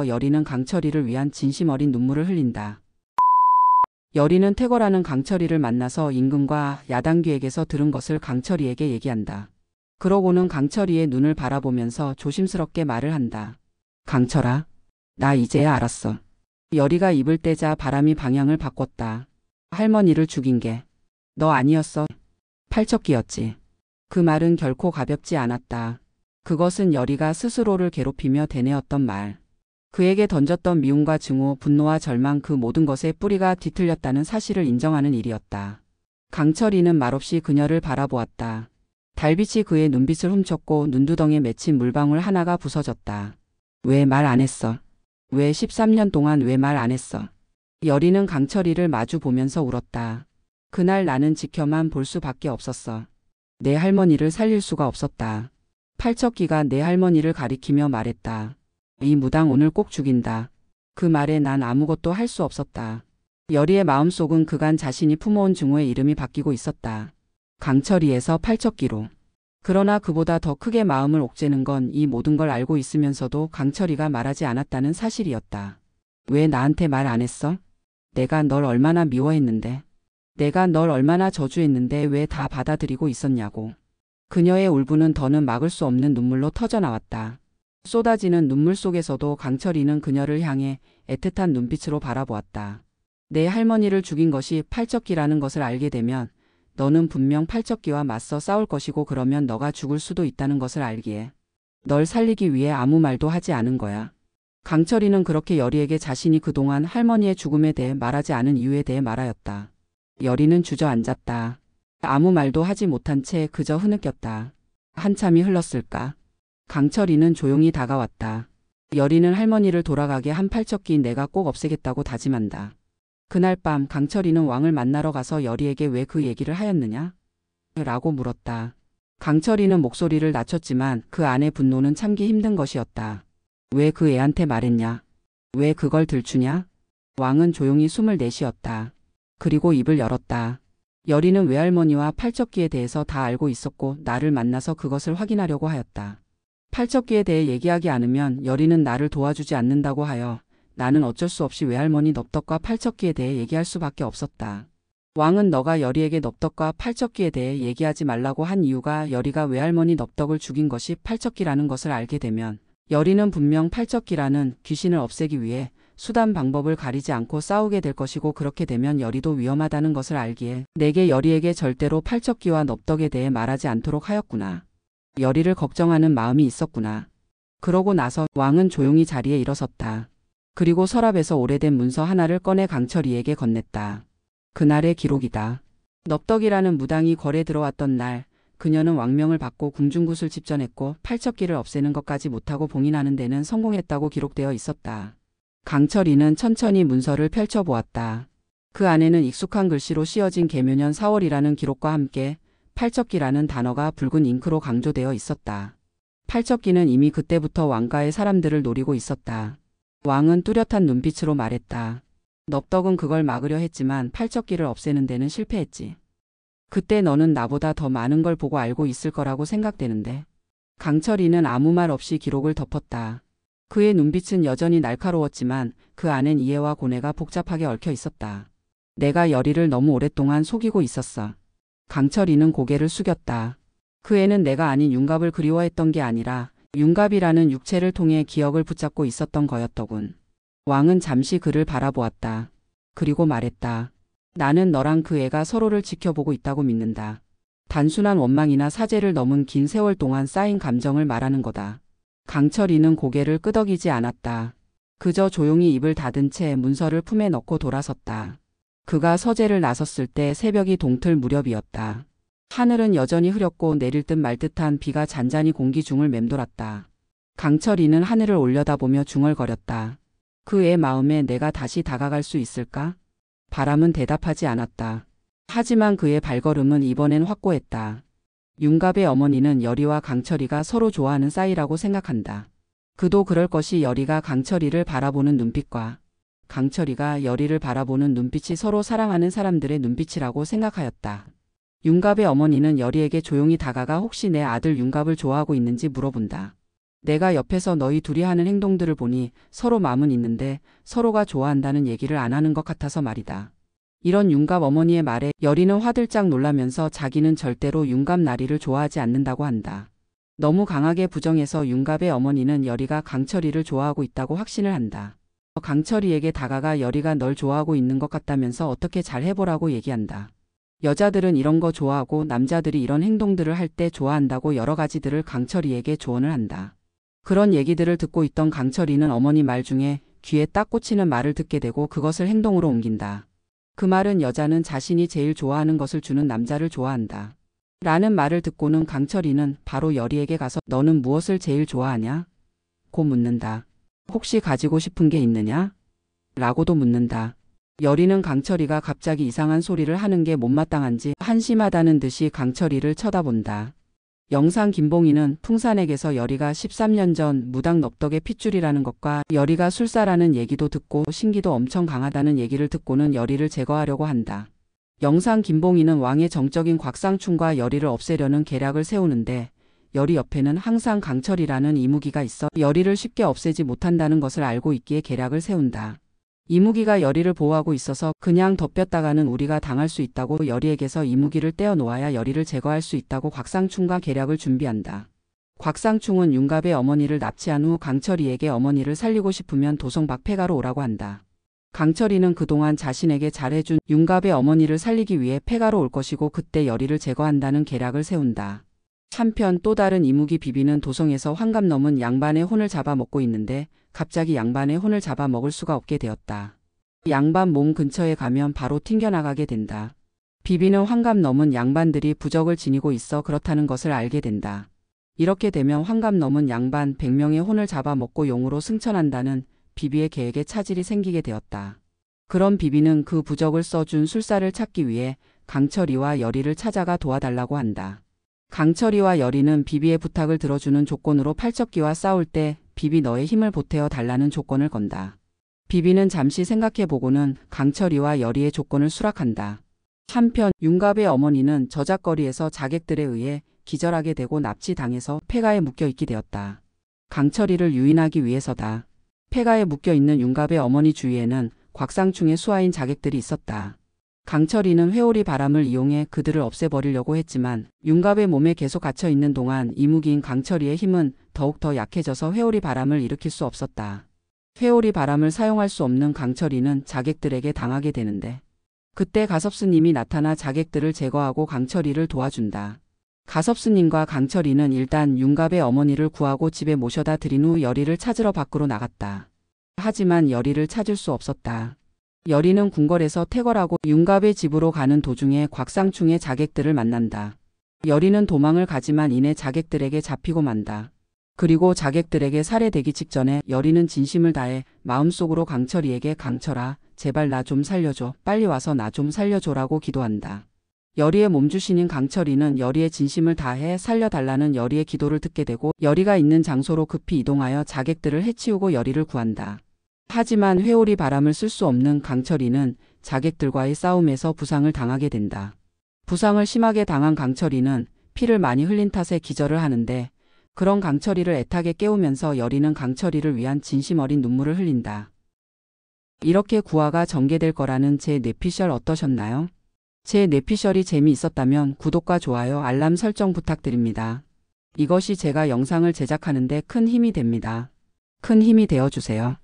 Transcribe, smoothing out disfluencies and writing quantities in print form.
여리는 강철이를 위한 진심 어린 눈물을 흘린다. 여리는 태거라는 강철이를 만나서 임금과 야당귀에게서 들은 것을 강철이에게 얘기한다. 그러고는 강철이의 눈을 바라보면서 조심스럽게 말을 한다. 강철아, 나 이제야 알았어. 여리가 입을 떼자 바람이 방향을 바꿨다. 할머니를 죽인 게 너 아니었어. 팔척귀였지. 그 말은 결코 가볍지 않았다. 그것은 여리가 스스로를 괴롭히며 되뇌었던 말. 그에게 던졌던 미움과 증오, 분노와 절망, 그 모든 것의 뿌리가 뒤틀렸다는 사실을 인정하는 일이었다. 강철이는 말없이 그녀를 바라보았다. 달빛이 그의 눈빛을 훔쳤고 눈두덩에 맺힌 물방울 하나가 부서졌다. 왜 말 안 했어? 왜 13년 동안 왜 말 안 했어? 여리는 강철이를 마주 보면서 울었다. 그날 나는 지켜만 볼 수밖에 없었어. 내 할머니를 살릴 수가 없었다. 팔척귀가 내 할머니를 가리키며 말했다. 이 무당 오늘 꼭 죽인다. 그 말에 난 아무것도 할 수 없었다. 여리의 마음속은 그간 자신이 품어온 증오의 이름이 바뀌고 있었다. 강철이에서 팔척귀로. 그러나 그보다 더 크게 마음을 옥죄는 건 이 모든 걸 알고 있으면서도 강철이가 말하지 않았다는 사실이었다. 왜 나한테 말 안 했어? 내가 널 얼마나 미워했는데. 내가 널 얼마나 저주했는데 왜 다 받아들이고 있었냐고. 그녀의 울분은 더는 막을 수 없는 눈물로 터져나왔다. 쏟아지는 눈물 속에서도 강철이는 그녀를 향해 애틋한 눈빛으로 바라보았다. 내 할머니를 죽인 것이 팔척귀라는 것을 알게 되면 너는 분명 팔척귀와 맞서 싸울 것이고 그러면 너가 죽을 수도 있다는 것을 알기에 널 살리기 위해 아무 말도 하지 않은 거야. 강철이는 그렇게 여리에게 자신이 그동안 할머니의 죽음에 대해 말하지 않은 이유에 대해 말하였다. 여리는 주저앉았다. 아무 말도 하지 못한 채 그저 흐느꼈다. 한참이 흘렀을까? 강철이는 조용히 다가왔다. 여리는 할머니를 돌아가게 한 팔척귀 내가 꼭 없애겠다고 다짐한다. 그날 밤 강철이는 왕을 만나러 가서 여리에게 왜 그 얘기를 하였느냐? 라고 물었다. 강철이는 목소리를 낮췄지만 그 안의 분노는 참기 힘든 것이었다. 왜 그 애한테 말했냐? 왜 그걸 들추냐? 왕은 조용히 숨을 내쉬었다. 그리고 입을 열었다. 여리는 외할머니와 팔척귀에 대해서 다 알고 있었고 나를 만나서 그것을 확인하려고 하였다. 팔척귀에 대해 얘기하지 않으면 여리는 나를 도와주지 않는다고 하여 나는 어쩔 수 없이 외할머니 넙덕과 팔척귀에 대해 얘기할 수밖에 없었다. 왕은 너가 여리에게 넙덕과 팔척귀에 대해 얘기하지 말라고 한 이유가 여리가 외할머니 넙덕을 죽인 것이 팔척귀라는 것을 알게 되면 여리는 분명 팔척귀라는 귀신을 없애기 위해 수단 방법을 가리지 않고 싸우게 될 것이고 그렇게 되면 여리도 위험하다는 것을 알기에 내게 여리에게 절대로 팔척귀와 넙덕에 대해 말하지 않도록 하였구나. 여리를 걱정하는 마음이 있었구나. 그러고 나서 왕은 조용히 자리에 일어섰다. 그리고 서랍에서 오래된 문서 하나를 꺼내 강철이에게 건넸다. 그날의 기록이다. 넙덕이라는 무당이 거래 들어왔던 날 그녀는 왕명을 받고 궁중굿을 집전했고 팔척귀를 없애는 것까지 못하고 봉인하는 데는 성공했다고 기록되어 있었다. 강철이는 천천히 문서를 펼쳐보았다. 그 안에는 익숙한 글씨로 씌어진 계묘년 4월이라는 기록과 함께 팔척귀라는 단어가 붉은 잉크로 강조되어 있었다. 팔척귀는 이미 그때부터 왕가의 사람들을 노리고 있었다. 왕은 뚜렷한 눈빛으로 말했다. 넙덕은 그걸 막으려 했지만 팔척귀를 없애는 데는 실패했지. 그때 너는 나보다 더 많은 걸 보고 알고 있을 거라고 생각되는데. 강철이는 아무 말 없이 기록을 덮었다. 그의 눈빛은 여전히 날카로웠지만 그 안엔 이해와 고뇌가 복잡하게 얽혀 있었다. 내가 여리를 너무 오랫동안 속이고 있었어. 강철이는 고개를 숙였다. 그 애는 내가 아닌 윤갑을 그리워했던 게 아니라 윤갑이라는 육체를 통해 기억을 붙잡고 있었던 거였더군. 왕은 잠시 그를 바라보았다. 그리고 말했다. 나는 너랑 그 애가 서로를 지켜보고 있다고 믿는다. 단순한 원망이나 사죄를 넘은 긴 세월 동안 쌓인 감정을 말하는 거다. 강철이는 고개를 끄덕이지 않았다. 그저 조용히 입을 닫은 채 문서를 품에 넣고 돌아섰다. 그가 서재를 나섰을 때 새벽이 동틀 무렵이었다. 하늘은 여전히 흐렸고 내릴 듯 말 듯한 비가 잔잔히 공기 중을 맴돌았다. 강철이는 하늘을 올려다보며 중얼거렸다. 그의 마음에 내가 다시 다가갈 수 있을까? 바람은 대답하지 않았다. 하지만 그의 발걸음은 이번엔 확고했다. 윤갑의 어머니는 여리와 강철이가 서로 좋아하는 사이라고 생각한다. 그도 그럴 것이 여리가 강철이를 바라보는 눈빛과 강철이가 여리를 바라보는 눈빛이 서로 사랑하는 사람들의 눈빛이라고 생각하였다. 윤갑의 어머니는 여리에게 조용히 다가가 혹시 내 아들 윤갑을 좋아하고 있는지 물어본다. 내가 옆에서 너희 둘이 하는 행동들을 보니 서로 마음은 있는데 서로가 좋아한다는 얘기를 안 하는 것 같아서 말이다. 이런 윤갑 어머니의 말에 여리는 화들짝 놀라면서 자기는 절대로 윤갑 나리를 좋아하지 않는다고 한다. 너무 강하게 부정해서 윤갑의 어머니는 여리가 강철이를 좋아하고 있다고 확신을 한다. 강철이에게 다가가 여리가 널 좋아하고 있는 것 같다면서 어떻게 잘 해보라고 얘기한다. 여자들은 이런 거 좋아하고 남자들이 이런 행동들을 할 때 좋아한다고 여러 가지들을 강철이에게 조언을 한다. 그런 얘기들을 듣고 있던 강철이는 어머니 말 중에 귀에 딱 꽂히는 말을 듣게 되고 그것을 행동으로 옮긴다. 그 말은 여자는 자신이 제일 좋아하는 것을 주는 남자를 좋아한다. 라는 말을 듣고는 강철이는 바로 여리에게 가서 너는 무엇을 제일 좋아하냐? 고 묻는다. 혹시 가지고 싶은 게 있느냐? 라고도 묻는다. 여리는 강철이가 갑자기 이상한 소리를 하는 게 못마땅한지 한심하다는 듯이 강철이를 쳐다본다. 영상 김봉희는 풍산에게서 여리가 13년 전 무당 넙덕의 핏줄이라는 것과 여리가 술사라는 얘기도 듣고 신기도 엄청 강하다는 얘기를 듣고는 여리를 제거하려고 한다. 영상 김봉희는 왕의 정적인 곽상충과 여리를 없애려는 계략을 세우는데 여리 옆에는 항상 강철이라는 이무기가 있어 여리를 쉽게 없애지 못한다는 것을 알고 있기에 계략을 세운다. 이무기가 여리를 보호하고 있어서 그냥 덮였다가는 우리가 당할 수 있다고 여리에게서 이무기를 떼어놓아야 여리를 제거할 수 있다고 곽상충과 계략을 준비한다. 곽상충은 윤갑의 어머니를 납치한 후 강철이에게 어머니를 살리고 싶으면 도성박 폐가로 오라고 한다. 강철이는 그동안 자신에게 잘해준 윤갑의 어머니를 살리기 위해 폐가로 올 것이고 그때 여리를 제거한다는 계략을 세운다. 한편 또 다른 이무기 비비는 도성에서 환갑 넘은 양반의 혼을 잡아먹고 있는데 갑자기 양반의 혼을 잡아먹을 수가 없게 되었다. 양반 몸 근처에 가면 바로 튕겨나가게 된다. 비비는 환갑 넘은 양반들이 부적을 지니고 있어 그렇다는 것을 알게 된다. 이렇게 되면 환갑 넘은 양반 100명의 혼을 잡아먹고 용으로 승천한다는 비비의 계획에 차질이 생기게 되었다. 그럼 비비는 그 부적을 써준 술사를 찾기 위해 강철이와 여리를 찾아가 도와달라고 한다. 강철이와 여리는 비비의 부탁을 들어주는 조건으로 팔척기와 싸울 때 비비 너의 힘을 보태어 달라는 조건을 건다. 비비는 잠시 생각해보고는 강철이와 여리의 조건을 수락한다. 한편 윤갑의 어머니는 저작거리에서 자객들에 의해 기절하게 되고 납치당해서 폐가에 묶여있게 되었다. 강철이를 유인하기 위해서다. 폐가에 묶여있는 윤갑의 어머니 주위에는 곽상충의 수하인 자객들이 있었다. 강철이는 회오리 바람을 이용해 그들을 없애버리려고 했지만 윤갑의 몸에 계속 갇혀있는 동안 이무기인 강철이의 힘은 더욱더 약해져서 회오리 바람을 일으킬 수 없었다. 회오리 바람을 사용할 수 없는 강철이는 자객들에게 당하게 되는데 그때 가섭스님이 나타나 자객들을 제거하고 강철이를 도와준다. 가섭스님과 강철이는 일단 윤갑의 어머니를 구하고 집에 모셔다 들인 후 여리를 찾으러 밖으로 나갔다. 하지만 여리를 찾을 수 없었다. 여리는 궁궐에서 퇴거하고 윤갑의 집으로 가는 도중에 곽상충의 자객들을 만난다. 여리는 도망을 가지만 이내 자객들에게 잡히고 만다. 그리고 자객들에게 살해되기 직전에 여리는 진심을 다해 마음속으로 강철이에게 강철아 제발 나 좀 살려줘 빨리 와서 나 좀 살려줘라고 기도한다. 여리의 몸주신인 강철이는 여리의 진심을 다해 살려달라는 여리의 기도를 듣게 되고 여리가 있는 장소로 급히 이동하여 자객들을 해치우고 여리를 구한다. 하지만 회오리 바람을 쓸 수 없는 강철이는 자객들과의 싸움에서 부상을 당하게 된다. 부상을 심하게 당한 강철이는 피를 많이 흘린 탓에 기절을 하는데 그런 강철이를 애타게 깨우면서 여리는 강철이를 위한 진심 어린 눈물을 흘린다. 이렇게 구화가 전개될 거라는 제 뇌피셜 어떠셨나요? 제 뇌피셜이 재미있었다면 구독과 좋아요, 알람 설정 부탁드립니다. 이것이 제가 영상을 제작하는데 큰 힘이 됩니다. 큰 힘이 되어주세요.